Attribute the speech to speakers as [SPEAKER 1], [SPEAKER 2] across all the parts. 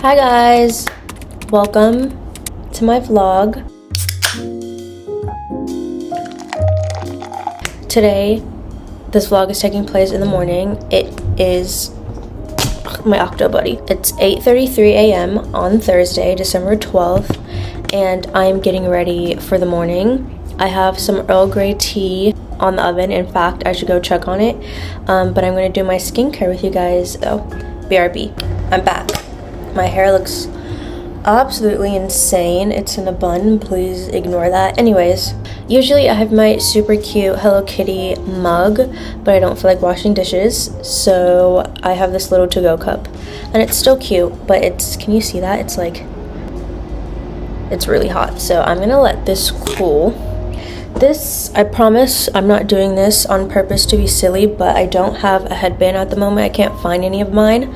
[SPEAKER 1] Hi guys, welcome to my vlog. Today, this vlog is taking place in the morning. It is my Octo buddy. It's 8:33 a.m. on Thursday, December 12th, and I'm getting ready for the morning. I have some Earl Grey tea on the oven. In fact, I should go check on it, but I'm going to do my skincare with you guys. Oh, BRB, I'm back. My hair looks absolutely insane. It's in a bun, please ignore that. Anyways, usually I have my super cute Hello Kitty mug, but I don't feel like washing dishes, so I have this little to-go cup, and it's still cute, but can you see that? It's really hot, so I'm gonna let this cool. I promise I'm not doing this on purpose to be silly, but I don't have a headband at the moment. I can't find any of mine,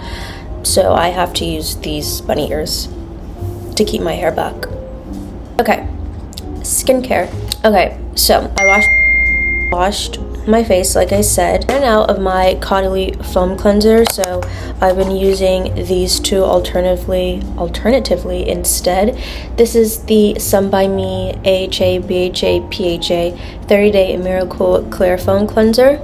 [SPEAKER 1] so I have to use these bunny ears to keep my hair back. Okay, skincare. Okay, so I washed my face, like I said, and out of my Caudalie foam cleanser, so I've been using these two alternatively instead. This is the Sun by Me AHA BHA PHA 30-day Miracle Clear Foam Cleanser.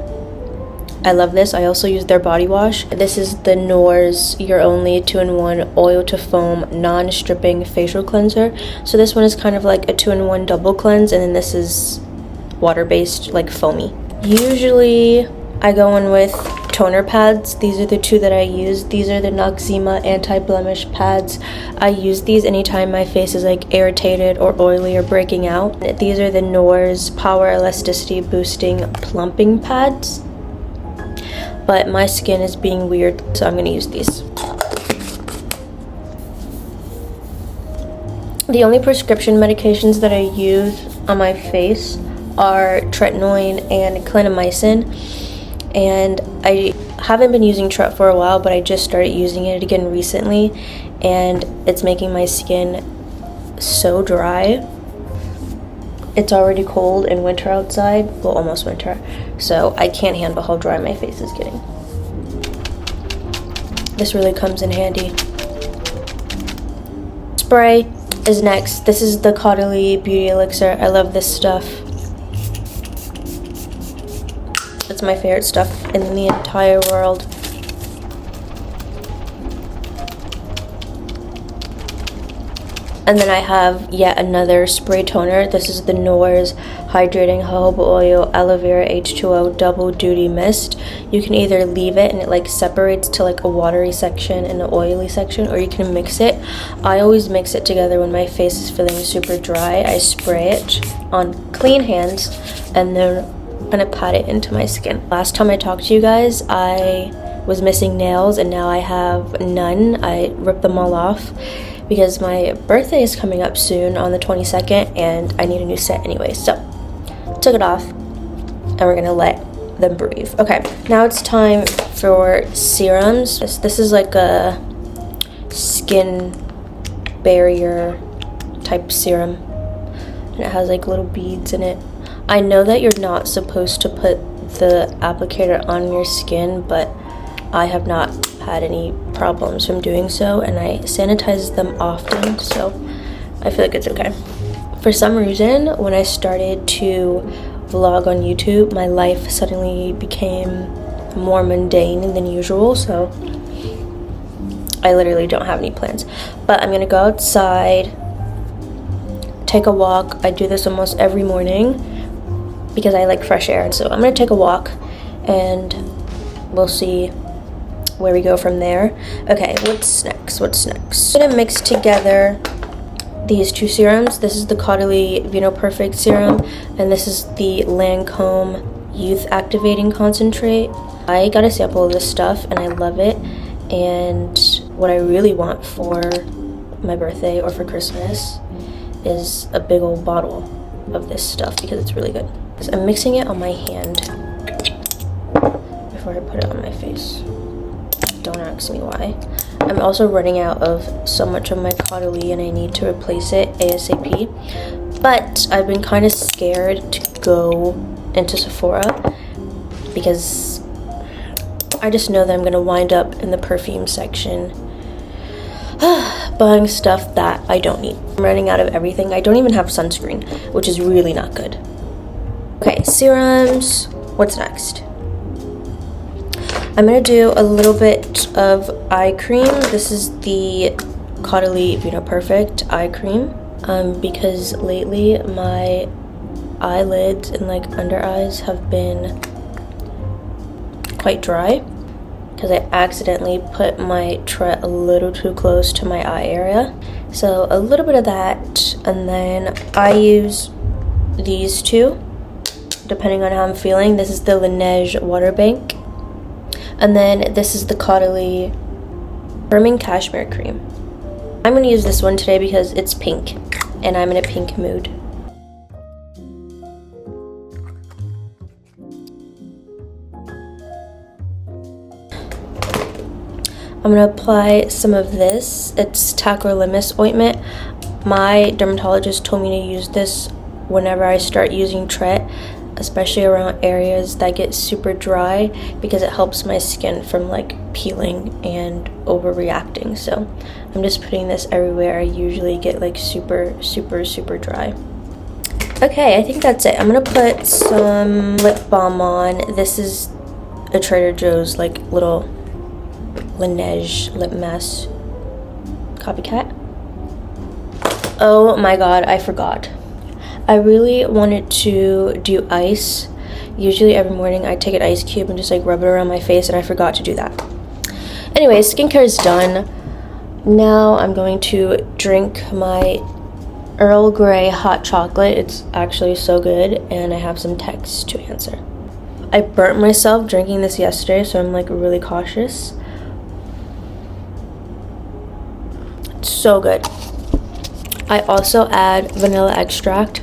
[SPEAKER 1] I love this. I also use their body wash. This is the Noor's Your Only 2-in-1 Oil to Foam Non-Stripping Facial Cleanser. So this one is kind of like a 2-in-1 double cleanse, and then this is water-based, like foamy. Usually I go in with toner pads. These are the two that I use. These are the Noxzema anti-blemish pads. I use these anytime my face is like irritated or oily or breaking out. These are the Noor's Power Elasticity Boosting Plumping Pads. But my skin is being weird, so I'm gonna use these. The only prescription medications that I use on my face are tretinoin and clindamycin, and I haven't been using Tret for a while, but I just started using it again recently, and it's making my skin so dry. It's already cold and winter outside, well, almost winter, so I can't handle how dry my face is getting. This really comes in handy. Spray is next. This is the Caudalie Beauty Elixir. I love this stuff. It's my favorite stuff in the entire world. And then I have yet another spray toner. This is the Noor's Hydrating Jojoba Oil Aloe Vera H2O Double Duty Mist. You can either leave it and it like separates to like a watery section and an oily section, or you can mix it. I always mix it together when my face is feeling super dry. I spray it on clean hands and then I'm gonna pat it into my skin. Last time I talked to you guys, I was missing nails and now I have none. I ripped them all off because my birthday is coming up soon on the 22nd and I need a new set anyway. So took it off and we're gonna let them breathe. Okay, now it's time for serums. This is like a skin barrier type serum, and it has like little beads in it. I know that you're not supposed to put the applicator on your skin, but I have not had any problems from doing so, and I sanitize them often, so I feel like it's okay. For some reason, when I started to vlog on YouTube, my life suddenly became more mundane than usual, so I literally don't have any plans. But I'm gonna go outside, take a walk. I do this almost every morning because I like fresh air, so I'm gonna take a walk and we'll see where we go from there. Okay, what's next? I'm gonna mix together these two serums. This is the Caudalie Vino Perfect serum, and this is the Lancome Youth Activating Concentrate. I got a sample of this stuff and I love it, and what I really want for my birthday or for Christmas is a big old bottle of this stuff because it's really good. So I'm mixing it on my hand before I put it on my face. Don't ask me why. I'm also running out of so much of my Caudalie and I need to replace it ASAP. But I've been kind of scared to go into Sephora because I just know that I'm going to wind up in the perfume section buying stuff that I don't need. I'm running out of everything. I don't even have sunscreen, which is really not good. Okay, serums. What's next? I'm gonna do a little bit of eye cream. This is the Caudalie Perfect eye cream, because lately my eyelids and like under eyes have been quite dry because I accidentally put my Tret a little too close to my eye area. So a little bit of that, and then I use these two depending on how I'm feeling. This is the Laneige Water Bank, and then this is the Caudalie Firming Cashmere Cream. I'm going to use this one today because it's pink and I'm in a pink mood. I'm going to apply some of this. It's tacrolimus ointment. My dermatologist told me to use this whenever I start using Tret, especially around areas that get super dry, because it helps my skin from like peeling and overreacting. So I'm just putting this everywhere. I usually get like super dry. Okay, I think that's it. I'm gonna put some lip balm on. This is a Trader Joe's like little Laneige lip mask copycat. Oh my god, I forgot. I really wanted to do ice. Usually every morning I take an ice cube and just like rub it around my face, and I forgot to do that. Anyway, skincare is done. Now I'm going to drink my Earl Grey hot chocolate. It's actually so good, and I have some texts to answer. I burnt myself drinking this yesterday, so I'm like really cautious. It's so good. I also add vanilla extract,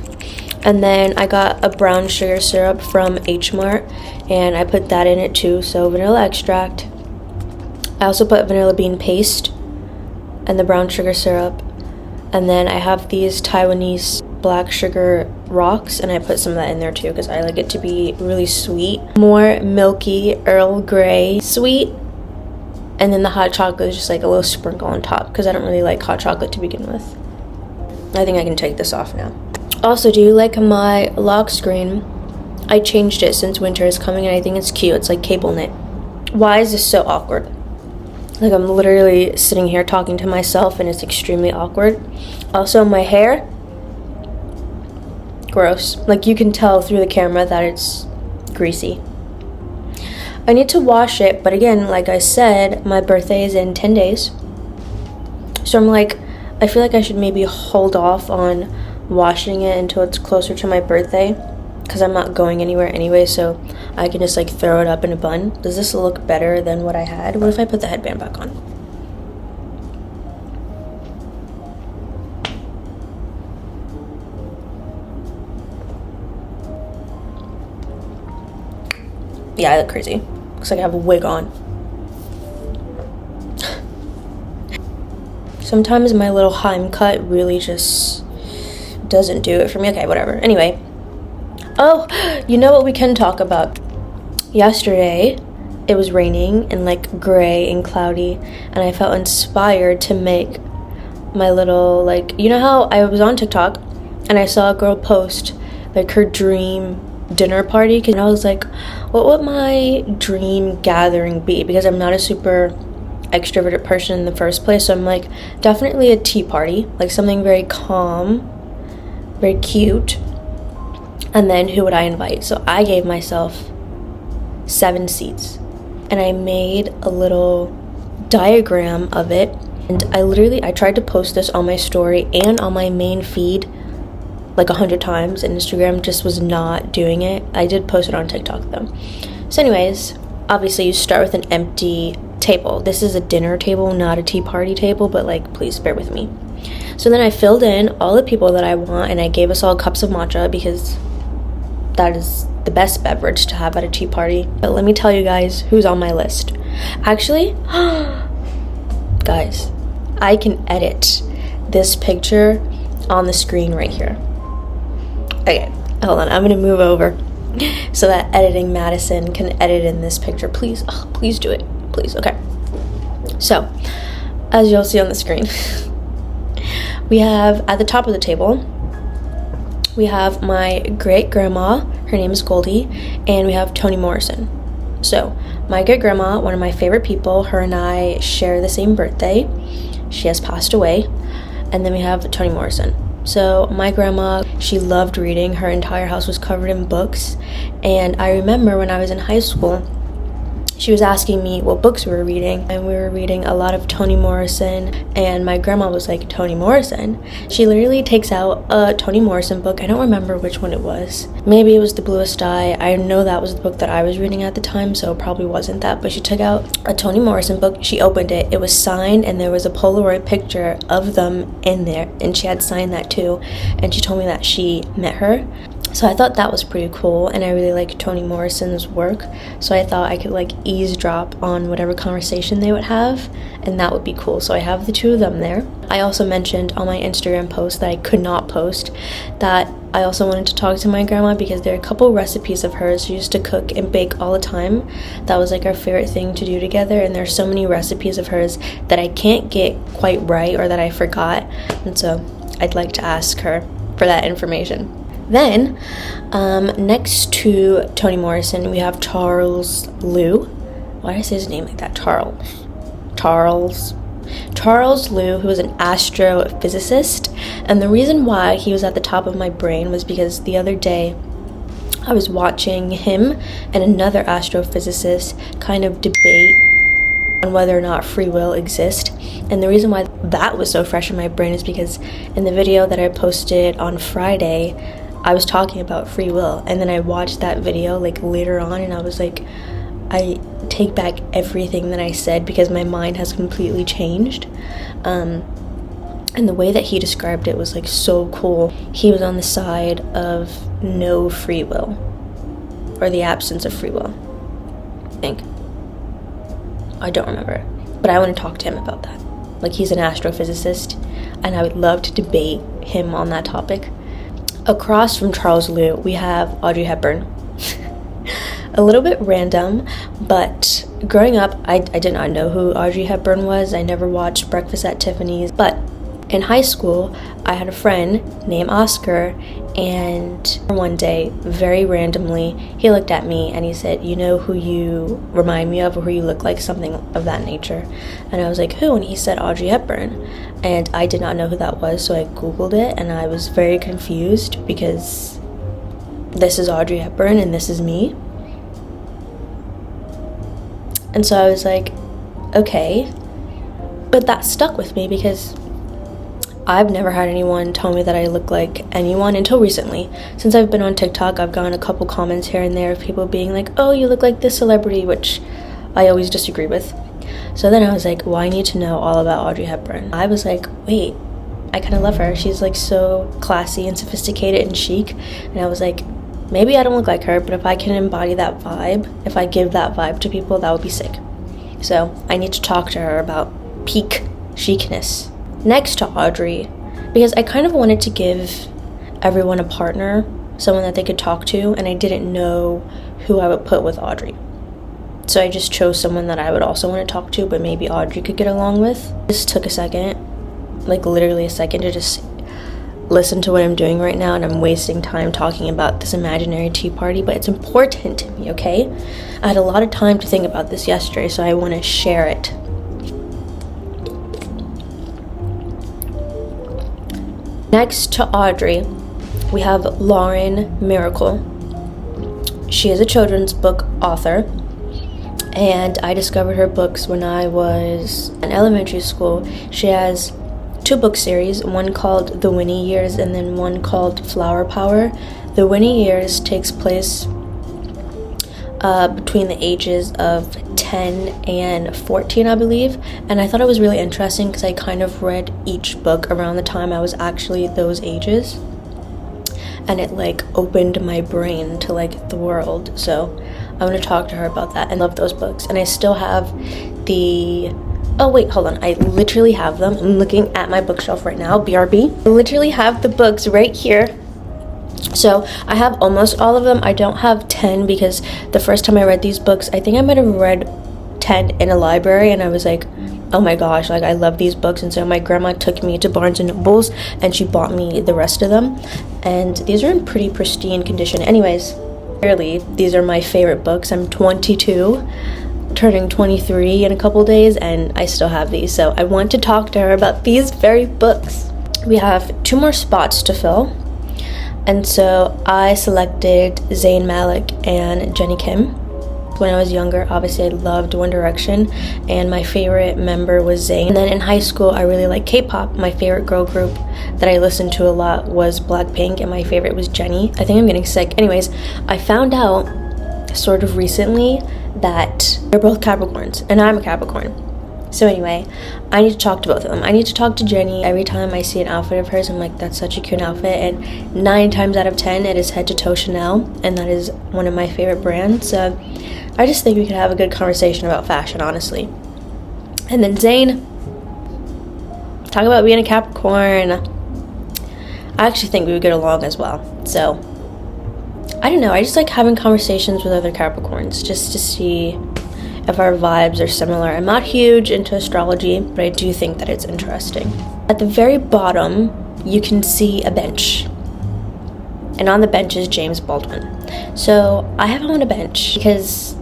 [SPEAKER 1] and then I got a brown sugar syrup from H Mart, and I put that in it too. So vanilla extract. I also put vanilla bean paste and the brown sugar syrup, and then I have these Taiwanese black sugar rocks, and I put some of that in there too because I like it to be really sweet, more milky Earl Grey sweet. And then the hot chocolate is just like a little sprinkle on top because I don't really like hot chocolate to begin with. I think I can take this off now. Also, do you like my lock screen? I changed it since winter is coming, and I think it's cute. It's like cable knit. Why is this so awkward? Like, I'm literally sitting here talking to myself, and it's extremely awkward. Also, my hair, gross. Like, you can tell through the camera that it's greasy. I need to wash it, but again, like I said, my birthday is in 10 days. So I'm like, I feel like I should maybe hold off on washing it until it's closer to my birthday, because I'm not going anywhere anyway, so I can just like throw it up in a bun. Does this look better than what I had? What if I put the headband back on? Yeah, I look crazy. Looks like I have a wig on. Sometimes my little Heim cut really just doesn't do it for me. Okay, whatever. Anyway. Oh, you know what we can talk about? Yesterday, it was raining and like gray and cloudy, and I felt inspired to make my little, like, you know how I was on TikTok and I saw a girl post like her dream dinner party, and I was like, what would my dream gathering be? Because I'm not a super extroverted person in the first place, so I'm like, definitely a tea party, like something very calm, very cute. And then who would I invite? So I gave myself 7 seats, and I made a little diagram of it, and I tried to post this on my story and on my main feed like 100 times, and Instagram just was not doing it. I did post it on TikTok though. So anyways, obviously you start with an empty table. This is a dinner table, not a tea party table, but like, please bear with me. So then I filled in all the people that I want, and I gave us all cups of matcha because that is the best beverage to have at a tea party. But let me tell you guys who's on my list. Actually, guys, I can edit this picture on the screen right here. Okay, hold on, I'm gonna move over so that editing Madison can edit in this picture. Please, please do it, please. Okay, so as you'll see on the screen. We have, at the top of the table, we have my great grandma, her name is Goldie, and we have Toni Morrison. So, my great grandma, one of my favorite people, her and I share the same birthday. She has passed away. And then we have Toni Morrison. So, my grandma, she loved reading. Her entire house was covered in books. And I remember when I was in high school, she was asking me what books we were reading, and we were reading a lot of Toni Morrison, and my grandma was like, Toni Morrison? She literally takes out a Toni Morrison book. I don't remember which one it was. Maybe it was The Bluest Eye. I know that was the book that I was reading at the time, so it probably wasn't that, but she took out a Toni Morrison book. She opened it. It was signed, and there was a Polaroid picture of them in there, and she had signed that too, and she told me that she met her. So I thought that was pretty cool, and I really like Toni Morrison's work, so I thought I could like eavesdrop on whatever conversation they would have, and that would be cool. So I have the two of them there. I also mentioned on my Instagram post that I could not post that I also wanted to talk to my grandma because there are a couple recipes of hers. She used to cook and bake all the time. That was like our favorite thing to do together, and there's so many recipes of hers that I can't get quite right or that I forgot, and so I'd like to ask her for that information. Then, next to Toni Morrison, we have Charles Liu. Why did I say his name like that? Charles Liu, who was an astrophysicist. And the reason why he was at the top of my brain was because the other day I was watching him and another astrophysicist kind of debate on whether or not free will exists. And the reason why that was so fresh in my brain is because in the video that I posted on Friday, I was talking about free will, and then I watched that video like later on, and I was like, I take back everything that I said because my mind has completely changed. And the way that he described it was like so cool. He was on the side of no free will, or the absence of free will, I think. I don't remember, but I want to talk to him about that. Like, he's an astrophysicist, and I would love to debate him on that topic. Across from Charles Liu, we have Audrey Hepburn. A little bit random, but growing up, I did not know who Audrey Hepburn was. I never watched Breakfast at Tiffany's, but in high school, I had a friend named Oscar, and one day, very randomly, he looked at me and he said, you know who you remind me of, or who you look like, something of that nature. And I was like, who? And he said Audrey Hepburn. And I did not know who that was, so I Googled it, and I was very confused because this is Audrey Hepburn and this is me. And so I was like, okay. But that stuck with me because I've never had anyone tell me that I look like anyone until recently. Since I've been on TikTok, I've gotten a couple comments here and there of people being like, oh, you look like this celebrity, which I always disagree with. So then I was like, well, I need to know all about Audrey Hepburn. I was like, wait, I kind of love her. She's like so classy and sophisticated and chic. And I was like, maybe I don't look like her, but if I can embody that vibe, if I give that vibe to people, that would be sick. So I need to talk to her about peak chicness. Next to Audrey, because I kind of wanted to give everyone a partner, someone that they could talk to, and I didn't know who I would put with Audrey. So I just chose someone that I would also want to talk to, but maybe Audrey could get along with. This took a second, like literally a second, to just listen to what I'm doing right now, and I'm wasting time talking about this imaginary tea party, but it's important to me, okay? I had a lot of time to think about this yesterday, so I want to share it. Next to Audrey, we have Lauren Miracle. She is a children's book author, and I discovered her books when I was in elementary school. She has 2 book series, one called The Winnie Years and then one called Flower Power. The Winnie Years takes place between the ages of 10 and 14, I believe, and I thought it was really interesting because I kind of read each book around the time I was actually those ages, and it like opened my brain to like the world. So I'm going to talk to her about that. I love those books, and I still have oh wait, hold on, I literally have them. I'm looking at my bookshelf right now, BRB. I literally have the books right here. So I have almost all of them. I don't have 10 because the first time I read these books, I think I might have read 10 in a library, and I was like, oh my gosh, like I love these books. And so my grandma took me to Barnes and Nobles and she bought me the rest of them, and these are in pretty pristine condition. Anyways, clearly these are my favorite books. I'm 22, turning 23 in a couple days, and I still have these, so I want to talk to her about these very books. We have 2 more spots to fill, and so I selected Zayn Malik and Jennie Kim. When I was younger, obviously I loved One Direction, and my favorite member was Zayn. And then in high school, I really liked K-pop. My favorite girl group that I listened to a lot was Blackpink, and my favorite was Jennie. I think I'm getting sick. Anyways, I found out sort of recently that they're both Capricorns, and I'm a Capricorn. So anyway, I need to talk to both of them. I need to talk to Jennie. Every time I see an outfit of hers, I'm like, that's such a cute outfit. And 9 times out of 10, it is head to toe Chanel, and that is one of my favorite brands. So I just think we could have a good conversation about fashion, honestly. And then Zayn, talk about being a Capricorn. I actually think we would get along as well. So I don't know, I just like having conversations with other Capricorns just to see if our vibes are similar. I'm not huge into astrology, but I do think that it's interesting. At the very bottom, you can see a bench, and on the bench is James Baldwin. So I have him on a bench because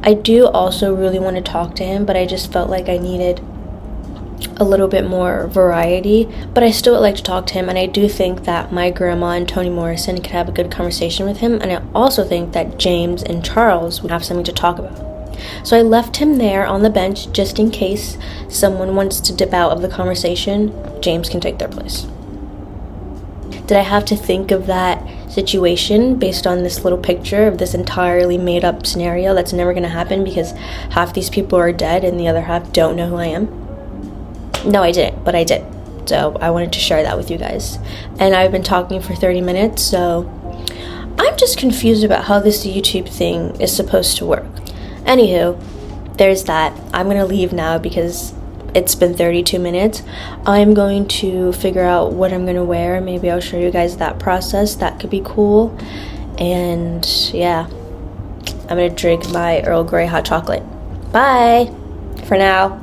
[SPEAKER 1] I do also really want to talk to him, but I just felt like I needed a little bit more variety, but I still would like to talk to him. And I do think that my grandma and Toni Morrison could have a good conversation with him, and I also think that James and Charles would have something to talk about. So I left him there on the bench just in case someone wants to dip out of the conversation. James can take their place. Did I have to think of that situation based on this little picture of this entirely made up scenario that's never going to happen because half these people are dead and the other half don't know who I am? No, I didn't, but I did. So I wanted to share that with you guys. And I've been talking for 30 minutes, so I'm just confused about how this YouTube thing is supposed to work. Anywho, there's that. I'm going to leave now because it's been 32 minutes. I'm going to figure out what I'm going to wear. Maybe I'll show you guys that process. That could be cool. And yeah, I'm going to drink my Earl Grey hot chocolate. Bye for now.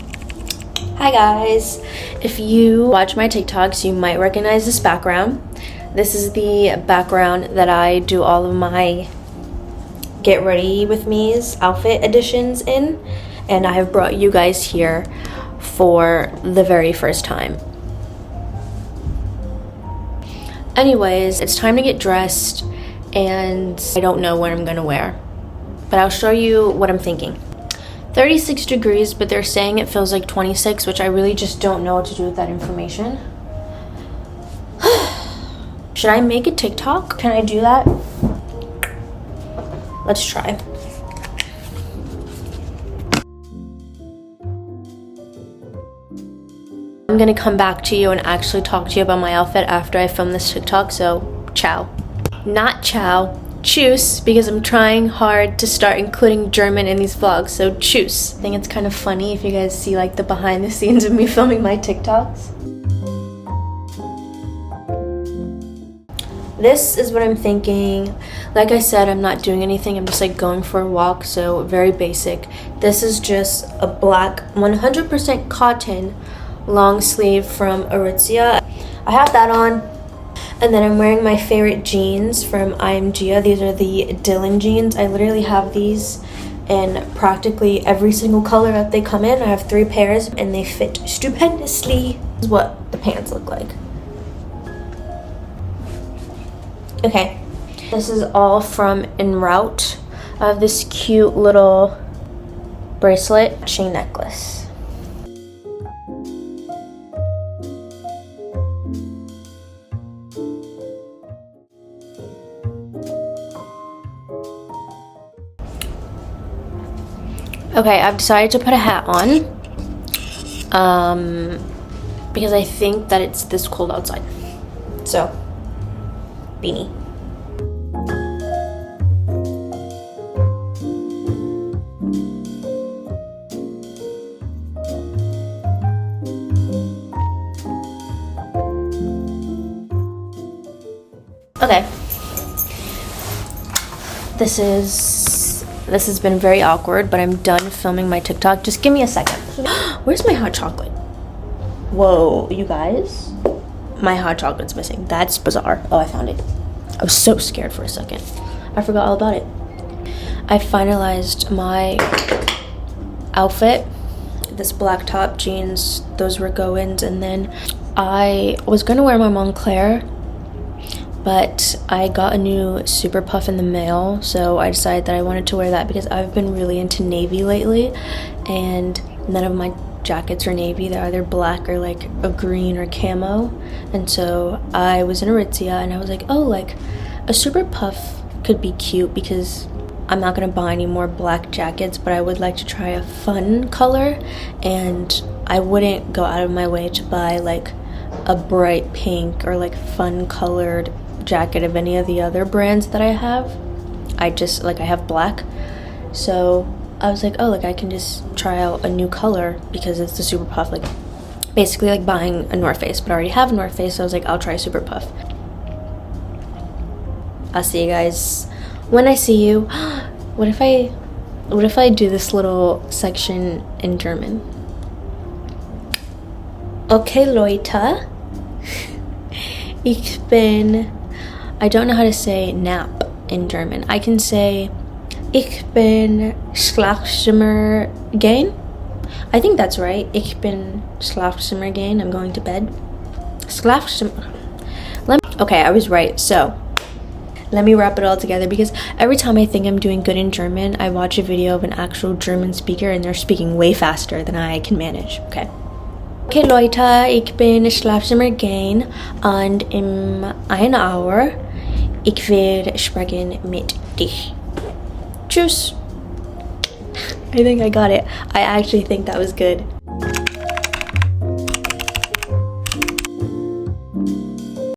[SPEAKER 1] Hi guys. If you watch my TikToks, you might recognize this background. This is the background that I do all of my Get Ready With Me's outfit editions in, and I have brought you guys here for the very first time. Anyways, it's time to get dressed, and I don't know what I'm gonna wear, but I'll show you what I'm thinking. 36 degrees, but they're saying it feels like 26, which I really just don't know what to do with that information. Should I make a TikTok? Can I do that? Let's try. I'm gonna come back to you and actually talk to you about my outfit after I film this TikTok, so ciao. Not ciao, tschüss, because I'm trying hard to start including German in these vlogs, so tschüss. I think it's kind of funny if you guys see like the behind the scenes of me filming my TikToks. This is what I'm thinking. Like I said, I'm not doing anything. I'm just like going for a walk, so very basic. This is just a black 100% cotton long sleeve from Aritzia. I have that on. And then I'm wearing my favorite jeans from IMG. These are the Dylan jeans. I literally have these in practically every single color that they come in. I have 3 pairs and they fit stupendously. This is what the pants look like. Okay, this is all from En Route. I have this cute little bracelet, chain necklace. Okay, I've decided to put a hat on because I think that it's this cold outside. So, beanie. Okay. This has been very awkward, but I'm done filming my TikTok. Just give me a second. Where's my hot chocolate? Whoa, you guys. My hot chocolate's missing. That's bizarre. Oh, I found it. I was so scared for a second. I forgot all about it. I finalized my outfit. This black top, jeans, those were go-ins, and then I was gonna wear my Montclair, but I got a new Super Puff in the mail, so I decided that I wanted to wear that because I've been really into navy lately, and none of my jackets are navy. They're either black or like a green or camo. And so I was in Aritzia and I was like, oh, like a Super Puff could be cute because I'm not gonna buy any more black jackets, but I would like to try a fun color, and I wouldn't go out of my way to buy like a bright pink or like fun colored jacket of any of the other brands that I have. I have black, so I was like, oh, like I can just try out a new color because it's the Super Puff, like basically like buying a North Face, but I already have a North Face, so I was like, I'll try Super Puff. I'll see you guys when I see you. What if I do this little section in German? Okay, Leute. I don't know how to say nap in German. I can say Ich bin Schlafzimmer gehen. I think that's right. Ich bin Schlafzimmer gehen. I'm going to bed. Schlafzimmer. Okay, I was right. So let me wrap it all together, because every time I think I'm doing good in German, I watch a video of an actual German speaker and they're speaking way faster than I can manage. Okay, Leute, ich bin Schlafzimmer gehen und in einer Hour ich will sprechen mit dich. Tschüss. I think I got it. I actually think that was good.